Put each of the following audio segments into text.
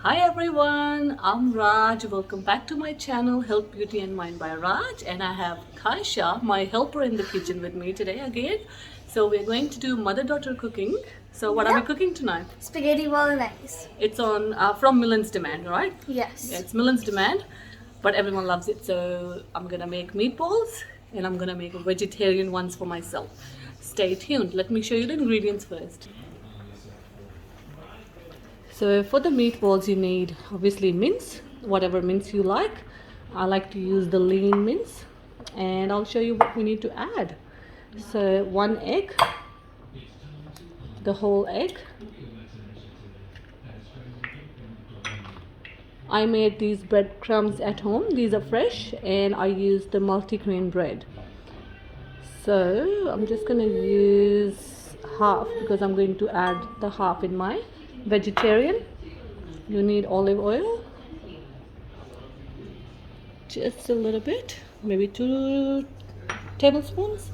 Hi everyone, I'm Raj. Welcome back to my channel Health, Beauty and Mind by Raj, and I have Kaisha, my helper in the kitchen with me today again. So we're going to do mother-daughter cooking. So what are we cooking tonight? Spaghetti Bolognese. It's on from Millen's demand, right? Yes. Yeah, it's Millen's demand, but everyone loves it. So I'm gonna make meatballs and I'm gonna make vegetarian ones for myself. Stay tuned. Let me show you the ingredients first. So for the meatballs you need obviously mince, whatever mince you like. I like to use the lean mince, and I'll show you what we need to add. So 1 egg, the whole egg. I made these breadcrumbs at home. These are fresh and I used the multi-grain bread. So I'm just going to use half because I'm going to add the half in my vegetarian. You need olive oil, just a little bit, maybe 2 tablespoons.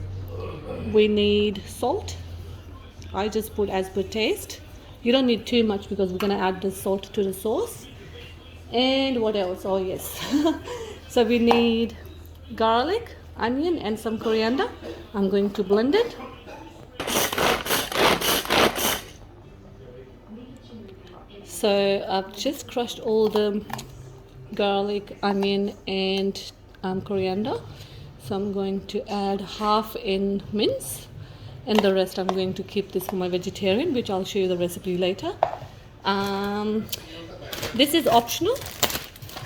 We need salt. I just put as per taste. You don't need too much because we're going to add the salt to the sauce. And what else? Oh yes. So we need garlic, onion and some coriander. I'm going to blend it. So I've just crushed all the garlic, onion and coriander. So I'm going to add half in mince and the rest I'm going to keep this for my vegetarian, which I'll show you the recipe later. This is optional,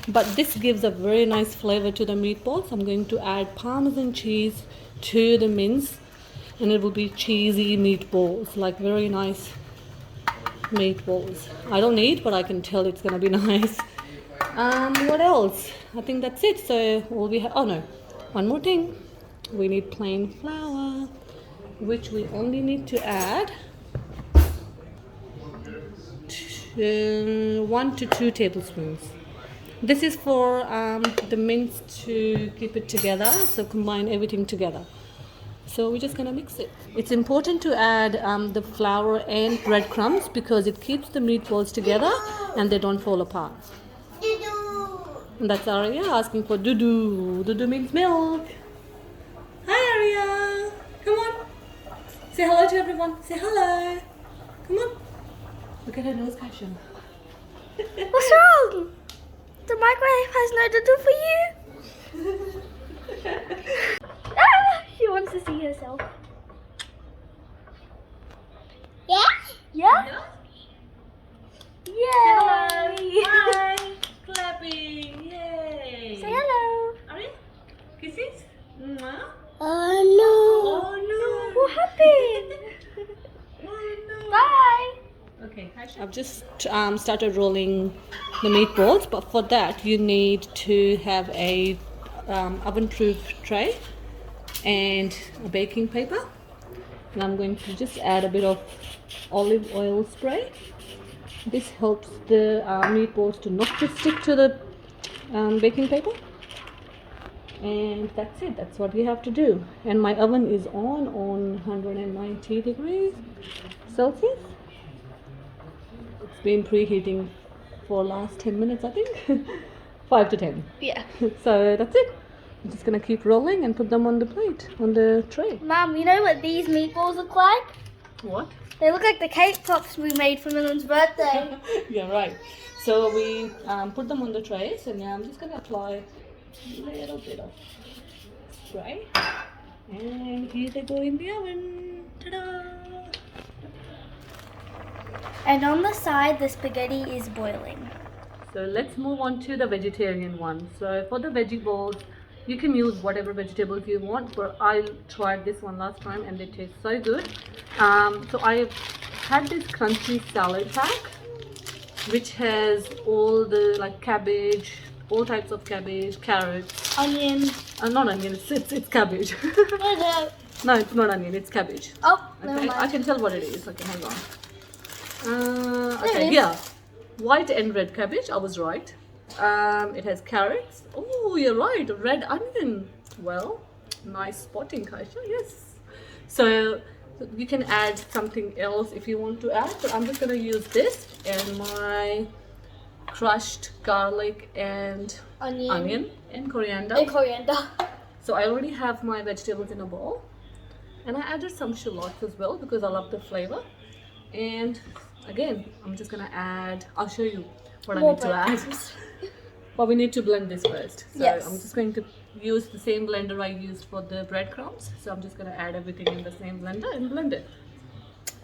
but this gives a very nice flavor to the meatballs. I'm going to add Parmesan cheese to the mince and it will be cheesy meatballs, like very nice meatballs. I don't eat, but I can tell it's gonna be nice. What else? I think that's it. So all we have, oh no, one more thing. We need plain flour, which we only need to add 1 to 2 tablespoons. This is for the mince to keep it together, so combine everything together. So we're just gonna mix it. It's important to add the flour and breadcrumbs because it keeps the meatballs together and they don't fall apart. And that's Arya asking for doo-doo. Doo-doo means milk. Hi Arya, come on. Say hello to everyone. Say hello. Come on. Look at her nose, Kaisha. What's wrong? The microwave has no doodle for you. She wants to see herself. Yeah? Yeah? Yay! Hi. Clapping. Yay. Say hello. Arya, kisses. Mwah. Oh Oh no. What happened? Oh no. Bye. Okay, I've just started rolling the meatballs, but for that you need to have a oven-proof tray and a baking paper. And I'm going to just add a bit of olive oil spray. This helps the meatballs to not just stick to the baking paper. And that's it. That's what we have to do. And my oven is on 190 degrees Celsius. It's been preheating for last 10 minutes, I think. 5 to 10. Yeah. So that's it. I'm just gonna keep rolling and put them on the plate, on the tray. Mom, you know what these meatballs look like? What? They look like the cake pops we made for Millen's birthday. Yeah, right. So we put them on the trays, and now I'm just gonna apply a little bit of spray. And here they go in the oven. Ta-da! And on the side, the spaghetti is boiling. So let's move on to the vegetarian one. So for the veggie bowls, you can use whatever vegetables you want, but I tried this one last time and they taste so good. So I had this crunchy salad pack, which has all the like cabbage, all types of cabbage, carrots, Onion. not onion, it's cabbage. No. No, it's not onion, it's cabbage. Oh, never Okay, I mind. can tell what it is. Okay, hang on. There Okay, it is. yeah, white and red cabbage. I was right. It has carrots. Oh, you're right. Red onion. Well, nice spotting, Kaisha. Yes. So you can add something else if you want to add, but I'm just gonna use this and my crushed garlic and onion and coriander. And coriander. So I already have my vegetables in a bowl, and I added some shallots as well because I love the flavor. And again, I'm just gonna add, I'll show you what I need to add. But we need to blend this first. So Yes. I'm just going to use the same blender I used for the breadcrumbs. So I'm just gonna add everything in the same blender and blend it.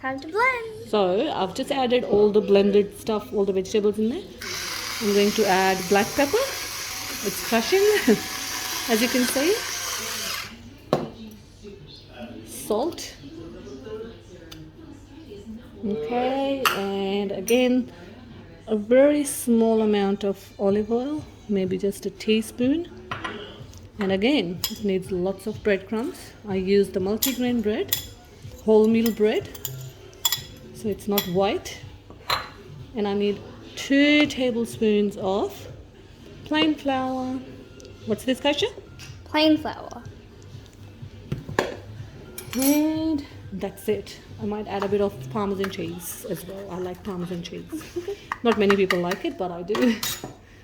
Time to blend. So I've just added all the blended stuff, all the vegetables in there. I'm going to add black pepper. It's crushing, as you can see. Salt. Okay, and again, a very small amount of olive oil, maybe just a teaspoon. And again, it needs lots of breadcrumbs. I use the multigrain bread, wholemeal bread, so it's not white. And I need 2 tablespoons of plain flour. What's this, Kaisha? Plain flour. And that's it. I might add a bit of Parmesan cheese as well. I like Parmesan cheese. Not many people like it, but I do.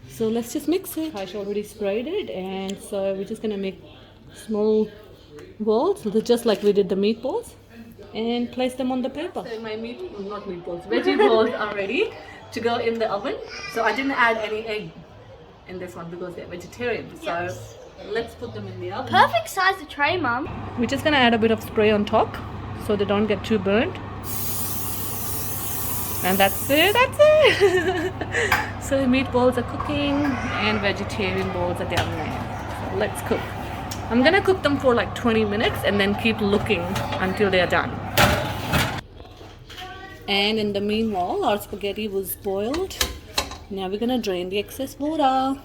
So let's just mix it. Kaisha already sprayed it, and so we're just gonna make small balls, just like we did the meatballs, and place them on the paper. So my veggie balls are ready to go in the oven. So I didn't add any egg in this one because they're vegetarian. So let's put them in the oven. Perfect size of tray, Mum. We're just gonna add a bit of spray on top so they don't get too burnt. And that's it. So meatballs are cooking and vegetarian balls are down there. So let's cook. I'm gonna cook them for like 20 minutes and then keep looking until they're done. And in the meanwhile, our spaghetti was boiled. Now we're gonna drain the excess water.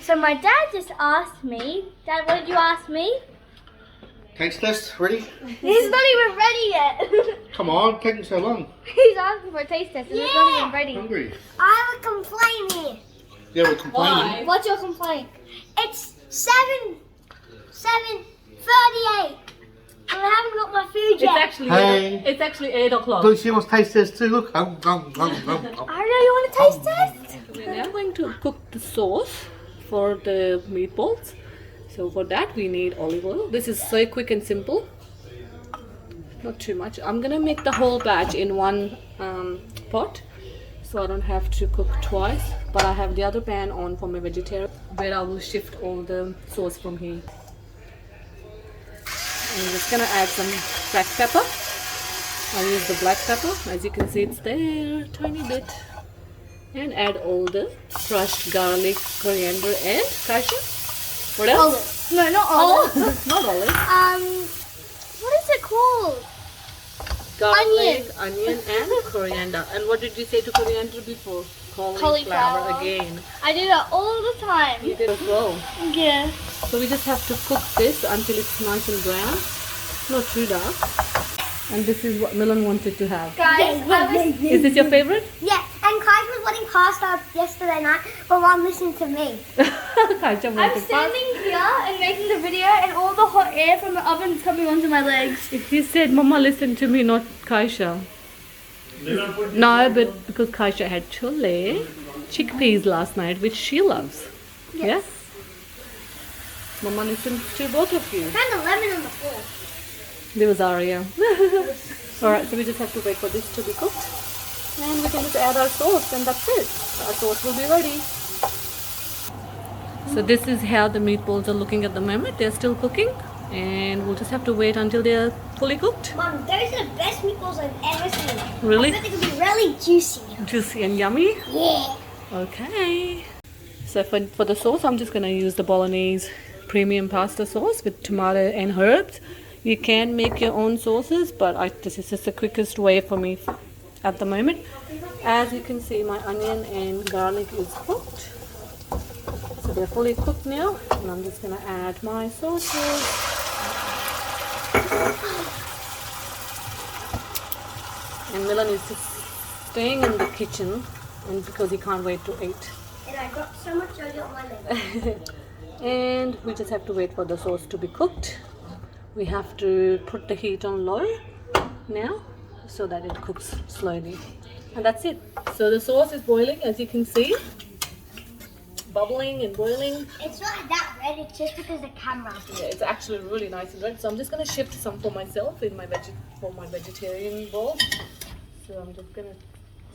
So my dad just asked me, Dad, what did you ask me? Taste test, ready? He's not even ready yet. Come on, taking so long. He's asking for a taste test and it's not even ready. Hungry. I have a complaint here. Yeah, we're complaining. What's your complaint? It's 7:38. And I haven't got my food yet. It's actually 8 o'clock. Look, she wants taste test too. Look. I don't know, you want a taste test? We're now going to cook the sauce for the meatballs. So for that we need olive oil. This is so quick and simple. Not too much. I'm gonna make the whole batch in one pot, so I don't have to cook twice. But I have the other pan on for my vegetarian, where I will shift all the sauce from here. I'm just gonna add some black pepper. I'll use the black pepper. As you can see, it's there, tiny bit. And add all the crushed garlic, coriander, and Kaisha. What else? Olive. No, not olive. Not olive. What is it called? Garlic, onion, and coriander. And what did you say to coriander before? Cauliflower again. I do that all the time. You did as well. Yeah. So we just have to cook this until it's nice and brown, not too dark. And this is what Milan wanted to have. Guys, Is this your favorite? Yeah, and Kai was wanting pasta yesterday night, but Mom listened to me. Kaisha I'm wanted standing here and making the video and all the hot air from the oven is coming onto my legs. He said, Mama, listen to me, not Kaisha. No, but because Kaisha had chole, chickpeas last night, which she loves. Yes. Mama listened to both of you. Found a lemon on the floor. There was Aria. Alright, so we just have to wait for this to be cooked. And we can just add our sauce and that's it. Our sauce will be ready. So this is how the meatballs are looking at the moment. They're still cooking. And we'll just have to wait until they're fully cooked. Mom, those are the best meatballs I've ever seen. Really? I bet they could be really juicy. Juicy and yummy. Yeah. Okay. So for the sauce, I'm just going to use the Bolognese premium pasta sauce with tomato and herbs. You can make your own sauces, but this is just the quickest way for me at the moment. As you can see, my onion and garlic is cooked. So they're fully cooked now, and I'm just going to add my sauces. And Milan is just staying in the kitchen, and because he can't wait to eat. And I got so much yogurt on my leg. And we just have to wait for the sauce to be cooked. We have to put the heat on low now so that it cooks slowly. And that's it. So the sauce is boiling, as you can see. Bubbling and boiling. It's not that red, it's just because the camera. Yeah, it's actually really nice and red. So I'm just gonna shift some for myself in my vegetarian bowl. So I'm just gonna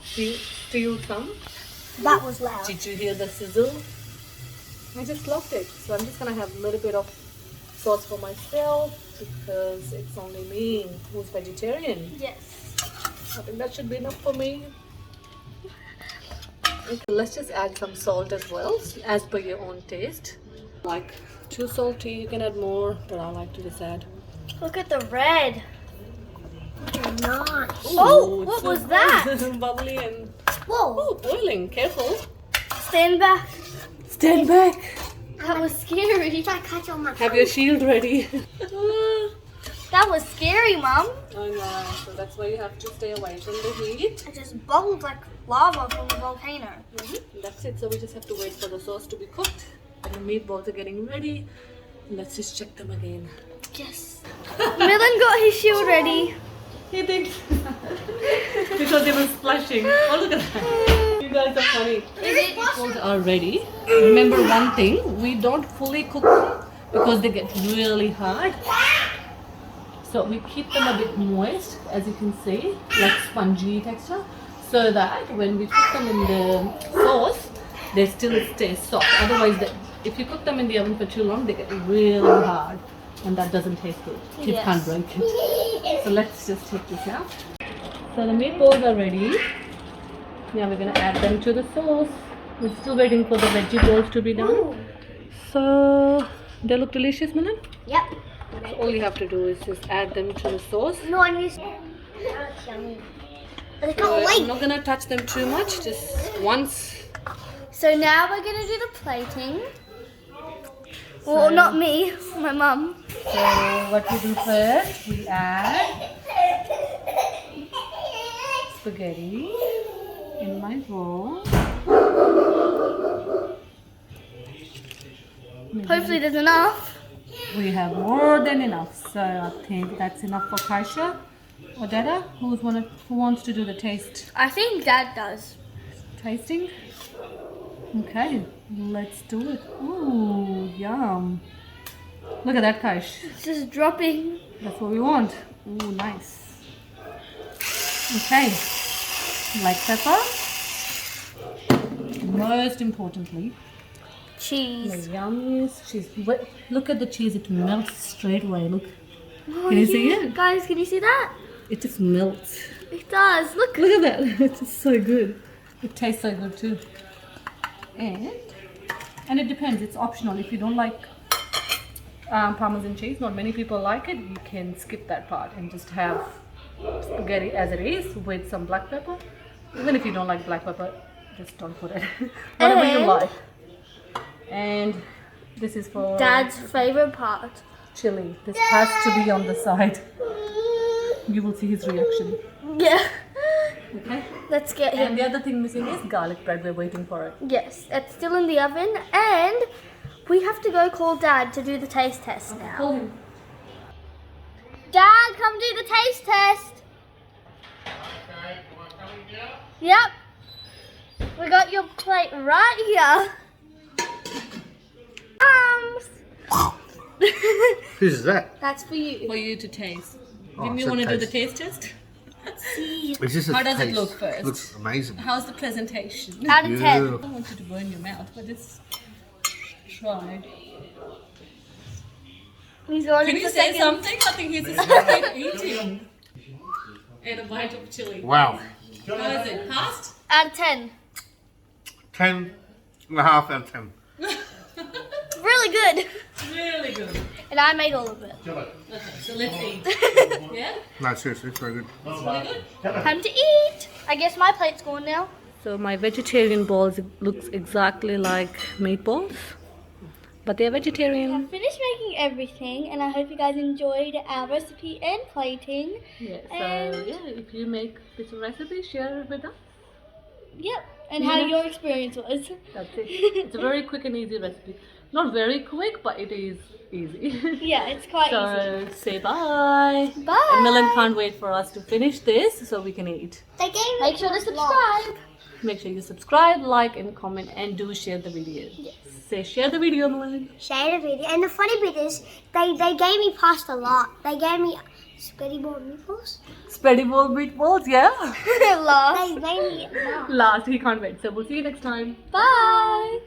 steal some. That was loud. Did you hear the sizzle? I just loved it. So I'm just gonna have a little bit of sauce for myself because it's only me who's vegetarian. Yes. I think that should be enough for me. Okay, let's just add some salt as well, as per your own taste. Like too salty, you can add more, but I like to just add. Look at the red. Nice. Oh, Ooh, what it's was that? Bubbly and Whoa. boiling. Careful. Stand back. Stand back. That was scary. You try to catch on my Have your shield ready. That was scary, Mum. I know. So that's why you have to stay away from the heat. It just bubbled like lava from a volcano. That's it. So we just have to wait for the sauce to be cooked, and the meatballs are getting ready. Let's just check them again. Yes. Milan got his shield ready. He thinks because they were splashing. Oh, look at that. You guys are funny. Meatballs are ready. Remember one thing, we don't fully cook them because they get really hard. So we keep them a bit moist, as you can see, like spongy texture, so that when we put them in the sauce, they still stay soft. Otherwise, if you cook them in the oven for too long, they get really hard, and that doesn't taste good. Kids can't break it. So let's just take this out. So the meatballs are ready. Now we're gonna add them to the sauce. We're still waiting for the veggie bowls to be done. So they look delicious, Milan. Yep. So all you have to do is just add them to the sauce. No, I used to. That's yummy. But I So can't I'm wait. not gonna touch them too much, just once. So now we're gonna do the plating. Well, not me, my mum. So what we do first, we add spaghetti in my bowl. Hopefully there's enough. We have more than enough, so I think that's enough for Kaisha or Dada. Who wants to do the I think Dad does. tasting? Okay, let's do it. Ooh, yum! Look at that, Kaish. It's just dropping. That's what we want. Ooh, nice. Okay, black pepper. Most importantly, the Cheese. yummiest cheese. Look at the cheese, it melts straight away. Look, can you see it? Guys, can you see that? It just melts. It does. Look. Look at that, it's just so good. It tastes so good too. And it depends, it's optional. If you don't like Parmesan cheese, not many people like it, you can skip that part and just have spaghetti as it is with some black pepper. Even if you don't like black pepper, just don't put it. Whatever you And- like. And this is for Dad's favorite part. chili. This has to be on the side. You will see his reaction. Yeah. Okay? Let's get And him. the other thing missing is garlic bread. We're waiting for it. Yes, it's still in the oven, and we have to go call Dad to do the taste test now. Call him. Dad, come do the taste test. Yep. We got your plate right here. Who's that? That's for you. For you to taste. Oh, Didn't you so want to do the taste. taste test? It's just a How does it taste. look first? Looks amazing. How's the presentation? Out of 10. I don't want you to burn your mouth, but just try. He's going Can in you for say second. something? I think he's just eating. And a bite of chili. Wow. How is it? Passed? Out of 10. 10.5 out of 10. Really good. Really good. And I made all of it. Okay, so let's eat. Yeah? No, seriously, it's very good. It's really good. Time to eat. I guess my plate's gone now. So my vegetarian balls looks exactly like meatballs, but they're vegetarian. I've finished making everything, and I hope you guys enjoyed our recipe and plating. Yeah, so And- yeah, if you make this recipe, share it with us. Yep. And how Yeah. your experience was. That's it. It's a very quick and easy recipe. Not very quick, but it is easy. Yeah, it's quite easy. So say bye. Bye. And Milan can't wait for us to finish this so we can eat. They gave me Make sure to subscribe. Make sure you subscribe, like, and comment, and do share the video. Yes. Say share the video, Milan. Share the video. And the funny bit is, they gave me pasta a lot. They gave me spaghetti bowl meatballs. Spaghetti bowl meatballs, yeah. Last. They made me Last, he can't wait. So we'll see you next time. Bye.